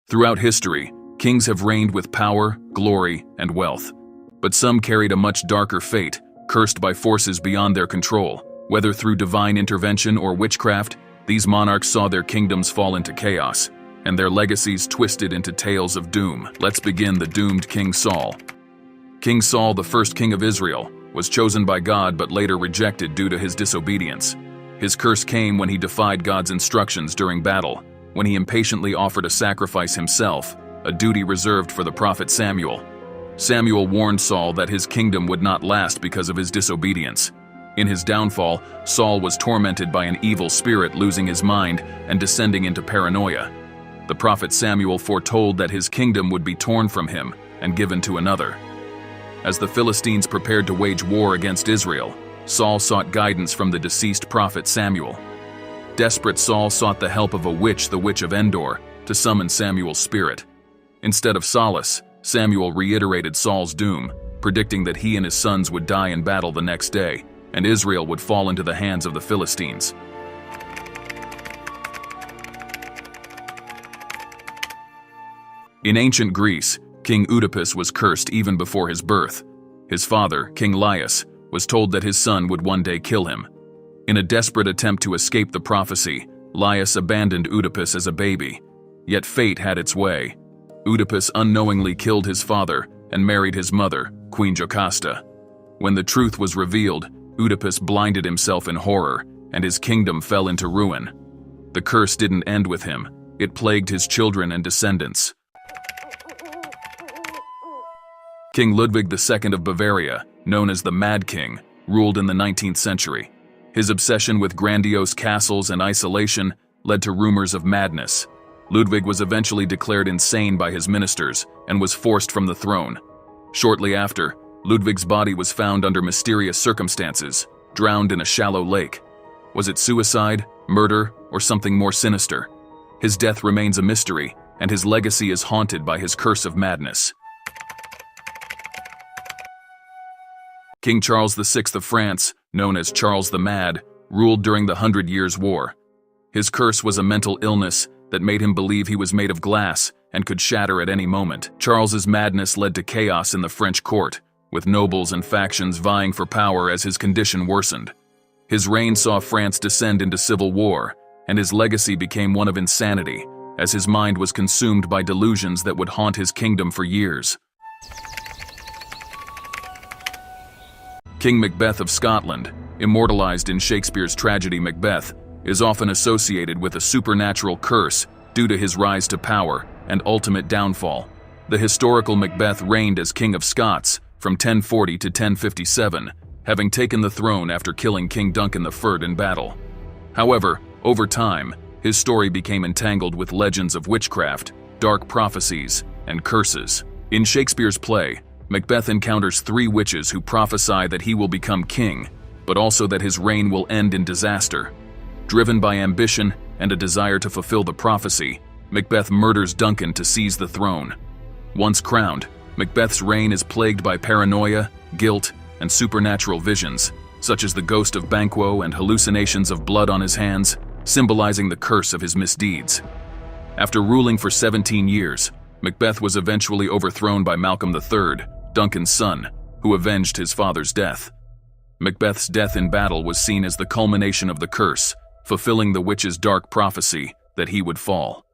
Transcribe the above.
Throughout history, kings have reigned with power, glory, and wealth. But some carried a much darker fate, cursed by forces beyond their control. Whether through divine intervention or witchcraft, these monarchs saw their kingdoms fall into chaos, and their legacies twisted into tales of doom. Let's begin the doomed King Saul. King Saul, the first king of Israel, was chosen by God but later rejected due to his disobedience. His curse came when he defied God's instructions during battle, when he impatiently offered a sacrifice himself, a duty reserved for the prophet Samuel. Samuel warned Saul that his kingdom would not last because of his disobedience. In his downfall, Saul was tormented by an evil spirit, losing his mind and descending into paranoia. The prophet Samuel foretold that his kingdom would be torn from him and given to another. As the Philistines prepared to wage war against Israel, Saul sought guidance from the deceased prophet Samuel. Desperate, Saul sought the help of a witch, the witch of Endor, to summon Samuel's spirit. Instead of solace, Samuel reiterated Saul's doom, predicting that he and his sons would die in battle the next day, and Israel would fall into the hands of the Philistines. In ancient Greece, King Oedipus was cursed even before his birth. His father, King Laius, was told that his son would one day kill him. In a desperate attempt to escape the prophecy, Laius abandoned Oedipus as a baby. Yet fate had its way. Oedipus unknowingly killed his father and married his mother, Queen Jocasta. When the truth was revealed, Oedipus blinded himself in horror, and his kingdom fell into ruin. The curse didn't end with him. It plagued his children and descendants. King Ludwig II of Bavaria, known as the Mad King, ruled in the 19th century. His obsession with grandiose castles and isolation led to rumors of madness. Ludwig was eventually declared insane by his ministers and was forced from the throne. Shortly after, Ludwig's body was found under mysterious circumstances, drowned in a shallow lake. Was it suicide, murder, or something more sinister? His death remains a mystery, and his legacy is haunted by his curse of madness. King Charles VI of France, known as Charles the Mad, ruled during the 100 Years' War. His curse was a mental illness that made him believe he was made of glass and could shatter at any moment. Charles's madness led to chaos in the French court, with nobles and factions vying for power as his condition worsened. His reign saw France descend into civil war, and his legacy became one of insanity, as his mind was consumed by delusions that would haunt his kingdom for years. King Macbeth of Scotland, immortalized in Shakespeare's tragedy Macbeth, is often associated with a supernatural curse due to his rise to power and ultimate downfall. The historical Macbeth reigned as King of Scots from 1040 to 1057, having taken the throne after killing King Duncan the Furt in battle. However, over time, his story became entangled with legends of witchcraft, dark prophecies, and curses. In Shakespeare's play, Macbeth encounters three witches who prophesy that he will become king, but also that his reign will end in disaster. Driven by ambition and a desire to fulfill the prophecy, Macbeth murders Duncan to seize the throne. Once crowned, Macbeth's reign is plagued by paranoia, guilt, and supernatural visions, such as the ghost of Banquo and hallucinations of blood on his hands, symbolizing the curse of his misdeeds. After ruling for 17 years, Macbeth was eventually overthrown by Malcolm III, Duncan's son, who avenged his father's death. Macbeth's death in battle was seen as the culmination of the curse, fulfilling the witch's dark prophecy that he would fall.